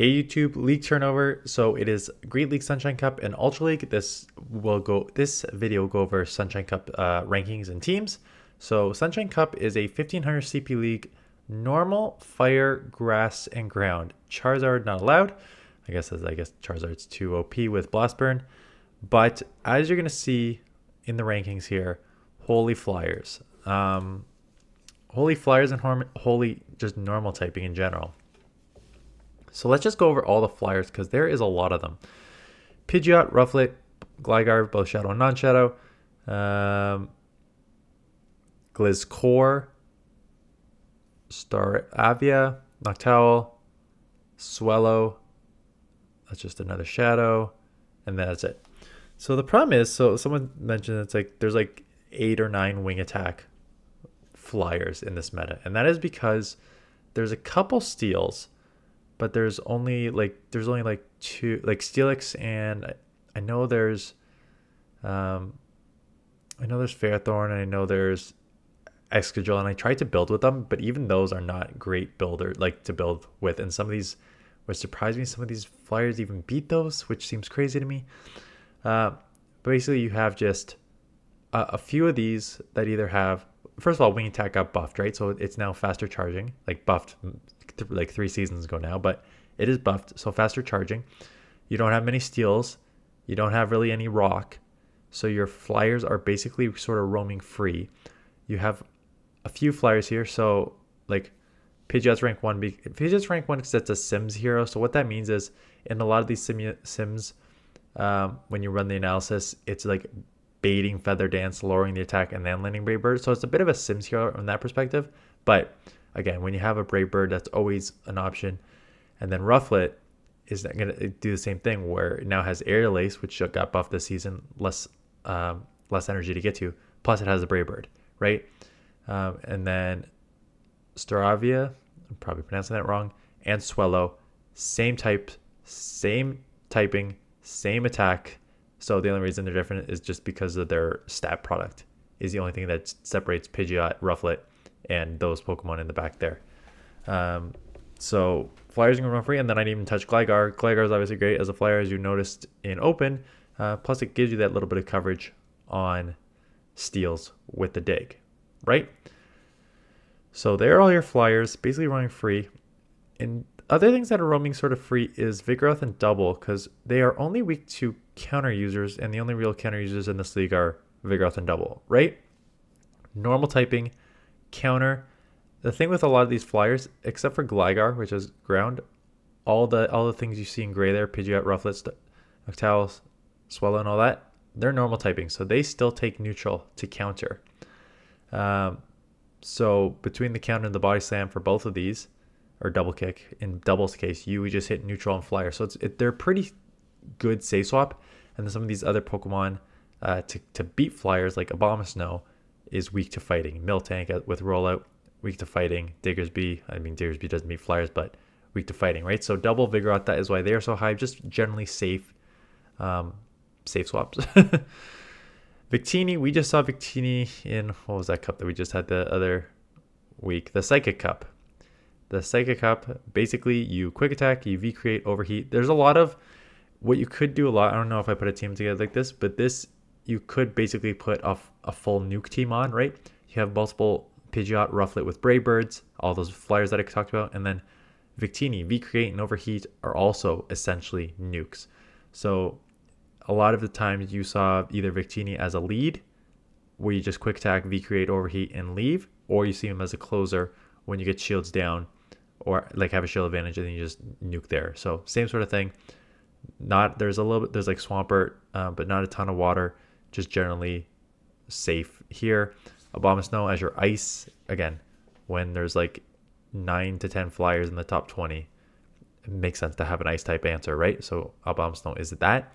Hey YouTube, League turnover. So it is Great League, Sunshine Cup, and Ultra League. This video will go over Sunshine Cup rankings and teams. So Sunshine Cup is a 1500 CP league, normal, fire, grass, and ground. Charizard not allowed. I guess Charizard's too OP with Blast Burn. But as you're gonna see in the rankings here, holy flyers. Holy flyers and holy just normal typing in general. So let's just go over all the flyers because there is a lot of them. Pidgeot, Rufflet, Gligar, both Shadow and Non-Shadow. Gliscor, Staravia, Noctowl, Swellow. That's just another Shadow. And that's it. So the problem is, so someone mentioned it's like there's like 8 or 9 wing attack flyers in this meta. And that is because there's a couple steals, but there's only like two, like Steelix, and I know there's Fairthorn, and I know there's Excadrill, and I tried to build with them, but even those are not great builder to build with. And some of these, which surprised me, some of these flyers even beat those, which seems crazy to me. But basically, you have just a few of these that either have, first of all, wing attack got buffed, right? So it's now faster charging, like buffed like 3 seasons ago now, but it is buffed, so faster charging. You don't have many steals, you don't have really any rock, so your flyers are basically sort of roaming free. You have a few flyers here, so like Pidgeot's rank 1. Pidgeot's rank 1 because it's a Sims hero, so what that means is in a lot of these Sims, when you run the analysis, it's like baiting Feather Dance, lowering the attack, and then landing Brave Bird, so it's a bit of a Sims hero from that perspective. But again, when you have a Brave Bird, that's always an option. And then Rufflet is going to do the same thing, where it now has Aerial Ace, which got buffed this season, less energy to get to, plus it has a Brave Bird, right? And then Staravia, I'm probably pronouncing that wrong, and Swellow, same type, same typing, same attack. So the only reason they're different is just because of their stat product is the only thing that separates Pidgeot, Rufflet, and those Pokemon in the back there. So flyers are going to run free, and then I didn't even touch Gligar. Gligar is obviously great as a flyer, as you noticed in open. Plus it gives you that little bit of coverage on steals with the dig, right? So there are all your flyers basically running free. And other things that are roaming sort of free is Vigoroth and Double, because they are only weak to counter users, and the only real counter users in this league are Vigoroth and Double, right? Normal typing, counter. The thing with a lot of these flyers, except for Gligar, which is ground, all the things you see in gray there, Pidgeot, Rufflet, Noctowl, Swellow, and all that, they're normal typing, so they still take neutral to counter. So between the counter and the body slam for both of these, or double kick, in Double's case, you just hit neutral and flyer. So they're pretty good safe swap. And then some of these other Pokemon to beat flyers, like Abomasnow, is weak to fighting. Miltank with rollout, weak to fighting. Diggersby, Diggersby doesn't beat flyers, but weak to fighting, right? So Double, Vigoroth, that is why they are so high. Just generally safe swaps. Victini, we just saw Victini in, what was that cup that we just had the other week? The Psychic Cup. The Psychic Cup, basically you quick attack, you V-create, overheat. There's a lot of, what you could do a lot, I don't know if I put a team together like this, but this, you could basically put a full nuke team on, right? You have multiple Pidgeot, Rufflet with Brave Birds, all those flyers that I talked about, and then Victini, V-create, and overheat are also essentially nukes. So a lot of the times you saw either Victini as a lead, where you just quick attack, V-create, overheat, and leave, or you see him as a closer when you get shields down, or like have a shield advantage and then you just nuke there. So same sort of thing. There's like Swampert, but not a ton of water, just generally safe here. Abomasnow as your ice, again, when there's like 9 to 10 flyers in the top 20, it makes sense to have an ice type answer, right? So Abomasnow is that.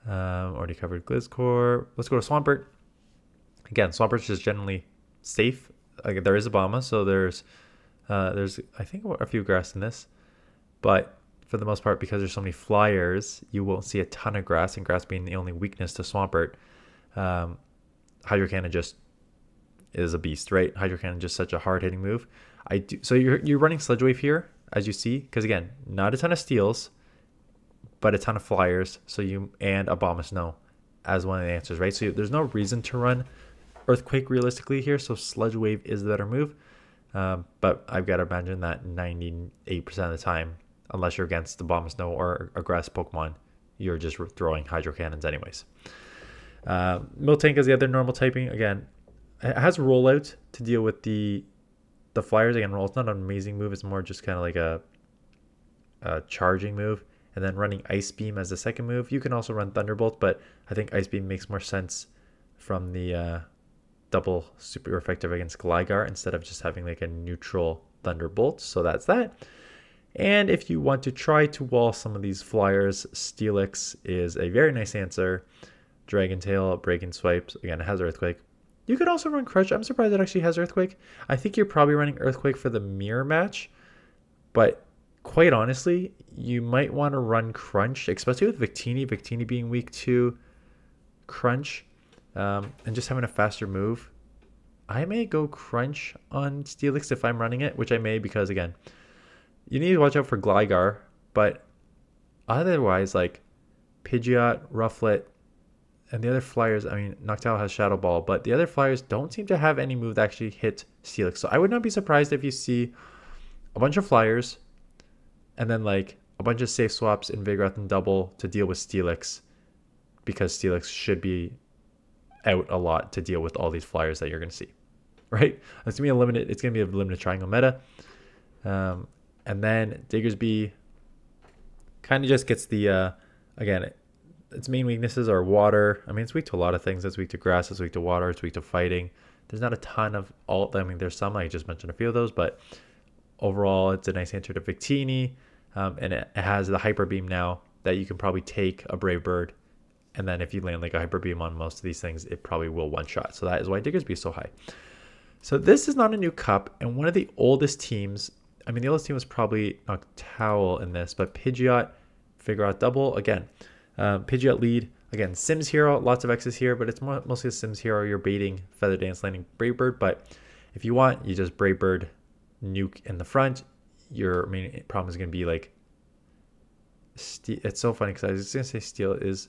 Already covered Gliscor. Let's go to Swampert. Again, Swampert's just generally safe. Like, there is Obama, so there's I think a few grass in this, but for the most part, because there's so many flyers, you won't see a ton of grass, and grass being the only weakness to Swampert. Hydro Cannon just is a beast, right? Hydro Cannon just such a hard hitting move. So you're running Sludge Wave here, as you see, because again, not a ton of steals, but a ton of flyers. So and a Bomb of Snow as one of the answers, right? So there's no reason to run Earthquake realistically here. So Sludge Wave is the better move. But I've got to imagine that 98% of the time, unless you're against the Bomb of Snow or a grass Pokemon, you're just throwing Hydro Cannons anyways. Miltank is the other normal typing. Again, it has rollout to deal with the flyers. Again, roll, it's not an amazing move. It's more just kind of like a charging move. And then running Ice Beam as the second move. You can also run Thunderbolt, but I think Ice Beam makes more sense from the double super effective against Gligar instead of just having like a neutral Thunderbolt. So that's that. And if you want to try to wall some of these flyers, Steelix is a very nice answer. Dragon Tail, Breaking Swipes, again, it has Earthquake. You could also run Crush. I'm surprised it actually has Earthquake. I think you're probably running Earthquake for the mirror match, but quite honestly, you might want to run Crunch, especially with Victini. Victini being weak to Crunch, and just having a faster move. I may go Crunch on Steelix if I'm running it, which I may because, again, you need to watch out for Gligar, but otherwise, like Pidgeot, Rufflet, and the other flyers, I mean, Noctowl has Shadow Ball, but the other flyers don't seem to have any move that actually hit Steelix. So I would not be surprised if you see a bunch of flyers and then like a bunch of safe swaps in Vigoroth and Double to deal with Steelix, because Steelix should be out a lot to deal with all these flyers that you're going to see, right? It's going to be a limited triangle meta. And then Diggersby kind of just gets the, again, its main weaknesses are water. I mean, it's weak to a lot of things. It's weak to grass, it's weak to water, it's weak to fighting. There's not a ton of all, I mean, there's some, I just mentioned a few of those, but overall, it's a nice answer to Victini. And it has the Hyper Beam now that you can probably take a Brave Bird. And then if you land like a Hyper Beam on most of these things, it probably will one-shot. So that is why Diggersby is so high. So this is not a new cup. And one of the oldest teams, I mean, the oldest team was probably Noctowl in this, but Pidgeot, Vigoroth Double, again. Pidgeot lead, again, Sims Hero, lots of X's here, but it's mostly a Sims Hero. You're baiting Feather Dance, landing Brave Bird, but if you want, you just Brave Bird, nuke in the front. Your main problem is going to be like, it's so funny because I was going to say Steel is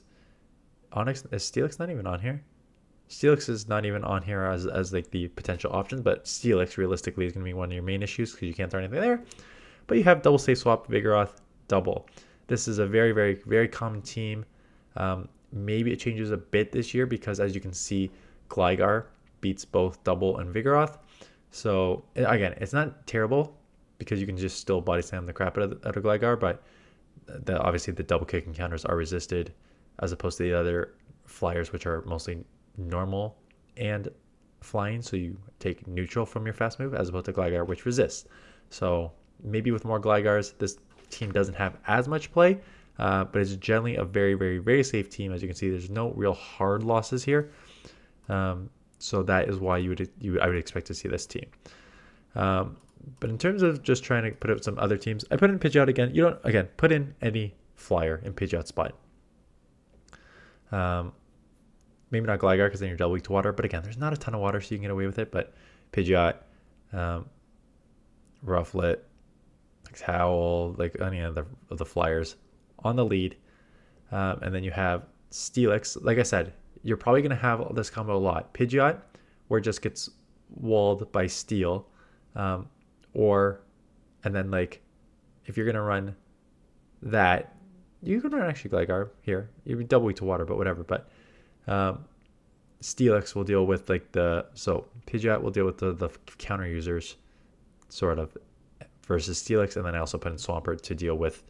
Onyx. Is Steelix not even on here? Steelix is not even on here as like the potential option, but Steelix realistically is going to be one of your main issues because you can't throw anything there. But you have double safe swap, Vigoroth, Double. This is a very, very, very common team. Maybe it changes a bit this year because, as you can see, Gligar beats both Double and Vigoroth. So, again, it's not terrible because you can just still body slam the crap out of Gligar, but obviously the double kick encounters are resisted as opposed to the other flyers, which are mostly normal and flying. So you take neutral from your fast move as opposed to Gligar, which resists. So maybe with more Gligars, this team doesn't have as much play, but it's generally a very, very, very safe team. As you can see, there's no real hard losses here. So that is why I would expect to see this team. But in terms of just trying to put out some other teams, I put in Pidgeot again. You don't, again, put in any flyer in Pidgeot's spot. Maybe not Gligar because then you're double weak to water. But again, there's not a ton of water, so you can get away with it. But Pidgeot, Rufflet, Howl, like any of the flyers on the lead. And then you have Steelix. Like I said, you're probably going to have this combo a lot. Pidgeot, where it just gets walled by Steel. And then like, if you're going to run that, you can run actually Gligar here. You'd be double weak to water, but whatever. But Steelix will deal with like so Pidgeot will deal with the counter users sort of versus Steelix. And then I also put in Swampert to deal with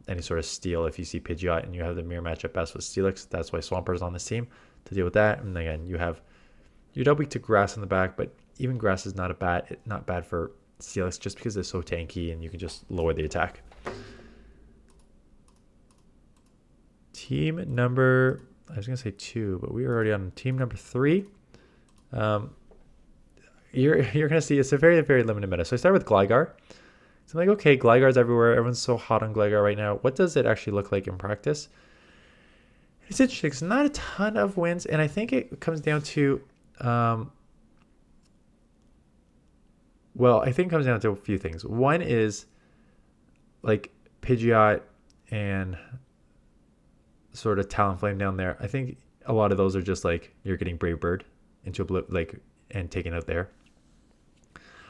any sort of steal. If you see Pidgeot and you have the mirror matchup best with Steelix, that's why Swampert is on this team to deal with that. And again, you're double weak to grass in the back, but even grass is not bad for Steelix just because it's so tanky and you can just lower the attack. Team number, I was going to say 2, but we are already on team number 3. You're going to see it's a very, very limited meta. So I start with Gligar. So I'm like, okay, Gligar's everywhere. Everyone's so hot on Gligar right now. What does it actually look like in practice? It's interesting. It's not a ton of wins, and I think it comes down to, well, I think it comes down to a few things. One is like Pidgeot and sort of Talonflame down there, I think a lot of those are just like you're getting Brave Bird into a like and taking out there.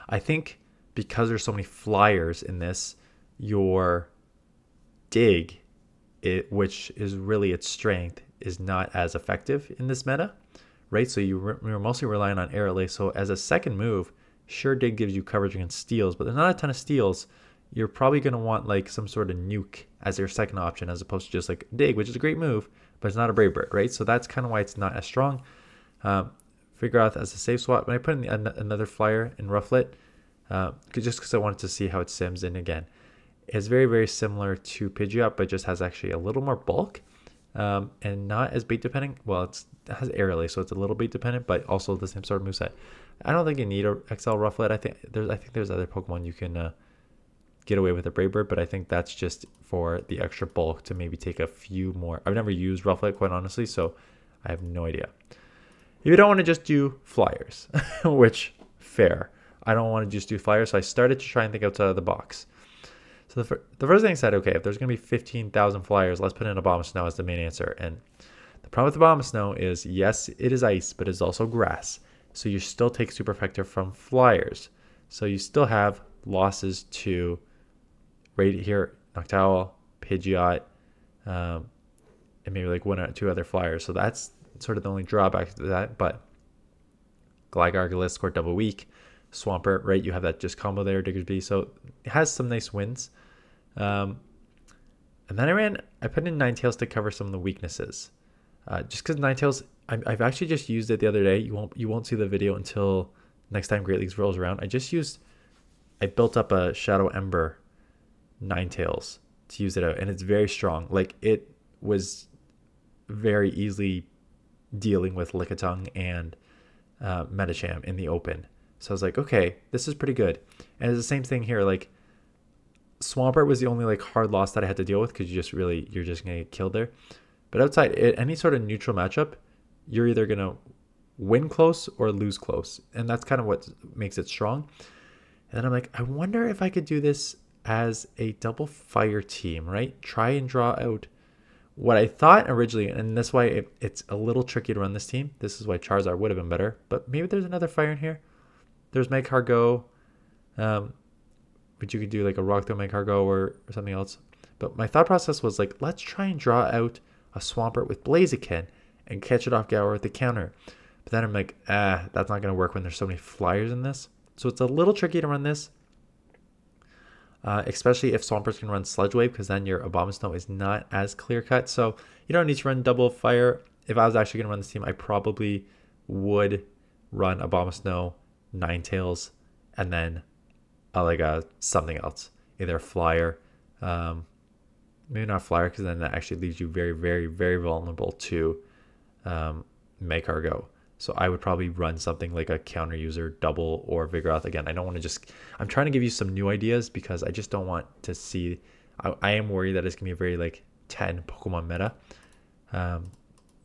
I think because there's so many flyers in this, your dig, which is really its strength, is not as effective in this meta, right? So you're mostly relying on air relay. So as a second move, sure, dig gives you coverage against steals, but there's not a ton of steals. You're probably going to want like some sort of nuke as your second option, as opposed to just like dig, which is a great move, but it's not a Brave Bird, right? So that's kind of why it's not as strong. Figure out as a safe swap. When I put in another flyer in Rufflet, just because I wanted to see how it sims in again. It's very, very similar to Pidgeot, but just has actually a little more bulk and not as bait dependent. Well, it has air relay, so it's a little bait dependent, but also the same sort of moveset. I don't think you need a XL Rufflet. I think there's other Pokemon you can get away with a Brave Bird, but I think that's just for the extra bulk to maybe take a few more. I've never used Rufflet, quite honestly, so I have no idea. If you don't want to just do flyers, which fair. I don't want to just do flyers, so I started to try and think outside of the box. So the first thing I said, okay, if there's going to be 15,000 flyers, let's put in Abomasnow as the main answer. And the problem with Abomasnow is, yes, it is ice, but it's also grass. So you still take super effective from flyers. So you still have losses to right here, Noctowl, Pidgeot, and maybe like one or two other flyers. So that's sort of the only drawback to that. But Gligar, Gliscor, double weak. Swampert, right? You have that just combo there, Diggersby. So it has some nice wins. And then I put in Ninetales to cover some of the weaknesses. Just because Ninetales, I've actually just used it the other day. You won't see the video until next time Great Leagues rolls around. I built up a Shadow Ember Ninetales to use it out, and it's very strong. Like, it was very easily dealing with Lickitung and Medicham in the open. So I was like, okay, this is pretty good. And it's the same thing here. Like, Swampert was the only like hard loss that I had to deal with, because you're just gonna get killed there. But outside it, any sort of neutral matchup, you're either gonna win close or lose close, and that's kind of what makes it strong. And then I'm like, I wonder if I could do this as a double fire team, right? Try and draw out what I thought originally, and that's why it's a little tricky to run this team. This is why Charizard would have been better, but maybe there's another fire in here. There's Magcargo, but you could do like a Rock Throw Magcargo or something else. But my thought process was like, let's try and draw out a Swampert with Blaziken and catch it off Gower at the counter. But then I'm like, that's not going to work when there's so many flyers in this. So it's a little tricky to run this, especially if Swampert can run Sludge Wave, because then your Abomasnow is not as clear cut. So you don't need to run double fire. If I was actually going to run this team, I probably would run Abomasnow, Ninetales, and then something else, either a flyer, maybe not a flyer, because then that actually leaves you very, very, very vulnerable to Magcargo. So I would probably run something like a counter user, double, or Vigoroth. Again, I don't want to I'm trying to give you some new ideas, because I just don't want to see, I am worried that it's going to be a very like 10 Pokemon meta,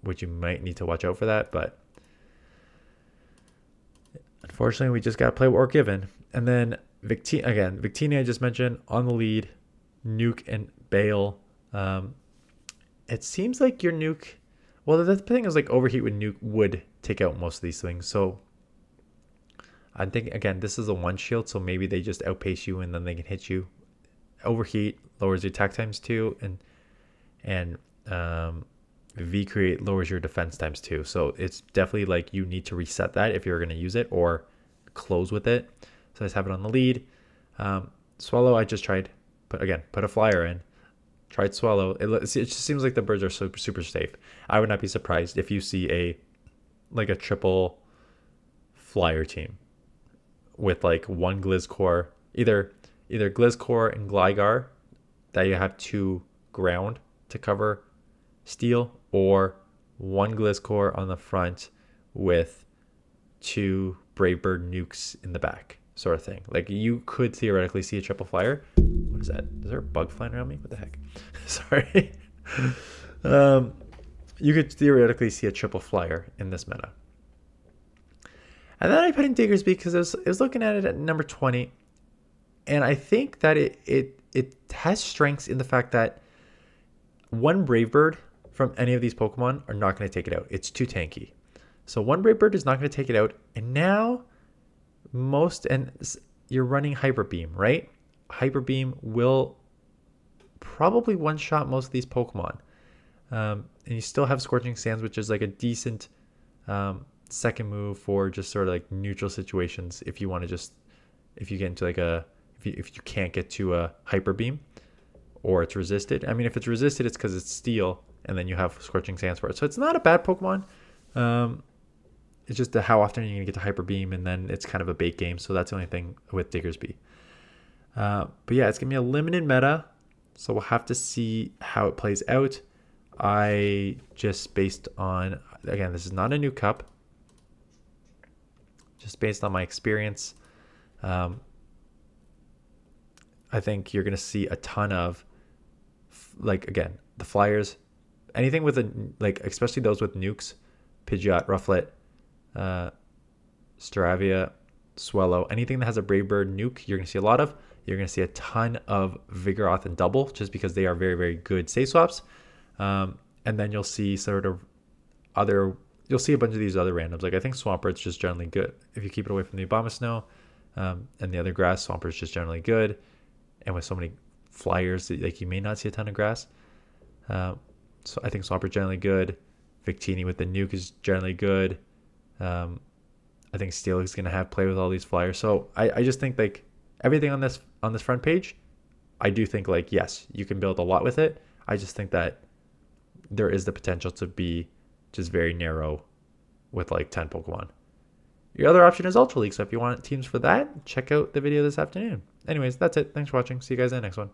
which you might need to watch out for that, but unfortunately, we just got to play what we're given. And then Victini I just mentioned on the lead, Nuke and Bale. It seems like your Nuke, well, the thing is like Overheat with Nuke would take out most of these things. So I think, again, this is a one shield, so maybe they just outpace you and then they can hit you. Overheat lowers your attack times 2, and V-Create lowers your defense times 2. So it's definitely like you need to reset that if you're going to use it, or close with it. So I just have it on the lead. Swallow, I just tried, put a flyer in. Tried Swallow. It just seems like the birds are super, super safe. I would not be surprised if you see a triple flyer team with like one Gliscor, either Gliscor and Gligar, that you have 2 ground to cover steel, or one Gliscor on the front with 2 Brave Bird nukes in the back, sort of thing. Like, you could theoretically see a triple flyer. What is that? Is there a bug flying around me? What the heck? Sorry. You could theoretically see a triple flyer in this meta. And then I put in Diggersby because I was looking at it at number 20, and I think that it it has strengths in the fact that one Brave Bird from any of these Pokemon are not going to take it out. It's too tanky. So one Brave Bird is not going to take it out. And now you're running Hyper Beam, right? Hyper Beam will probably one-shot most of these Pokemon. And you still have Scorching Sands, which is like a decent second move for just sort of like neutral situations. If you want to if you get into like if you can't get to a Hyper Beam or it's resisted. I mean, if it's resisted, it's because it's Steel, and then you have Scorching Sands for it. So it's not a bad Pokemon. It's just how often you're going to get to Hyper Beam, and then it's kind of a bait game. So that's the only thing with Diggersby. But yeah, it's going to be a limited meta. So we'll have to see how it plays out. I just based on, again, this is not a new cup. Just based on my experience, I think you're going to see a ton of, like, again, the flyers, anything with especially those with nukes, Pidgeot, Rufflet, Staravia, Swellow, anything that has a Brave Bird nuke, you're going to see a lot of. You're going to see a ton of Vigoroth and Double, just because they are very, very good save swaps. And then you'll see you'll see a bunch of these other randoms. Like, I think Swampert's just generally good. If you keep it away from the Abomasnow and the other grass, Swampert's just generally good. And with so many flyers, like, you may not see a ton of grass. So I think Swampert's generally good. Victini with the nuke is generally good. I think Steel is going to have play with all these flyers. So I just think, like, everything on this front page, I do think, like, yes, you can build a lot with it. I just think that there is the potential to be just very narrow with like 10 Pokemon. Your other option is Ultra League. So if you want teams for that, check out the video this afternoon. Anyways, that's it. Thanks for watching. See you guys in the next one.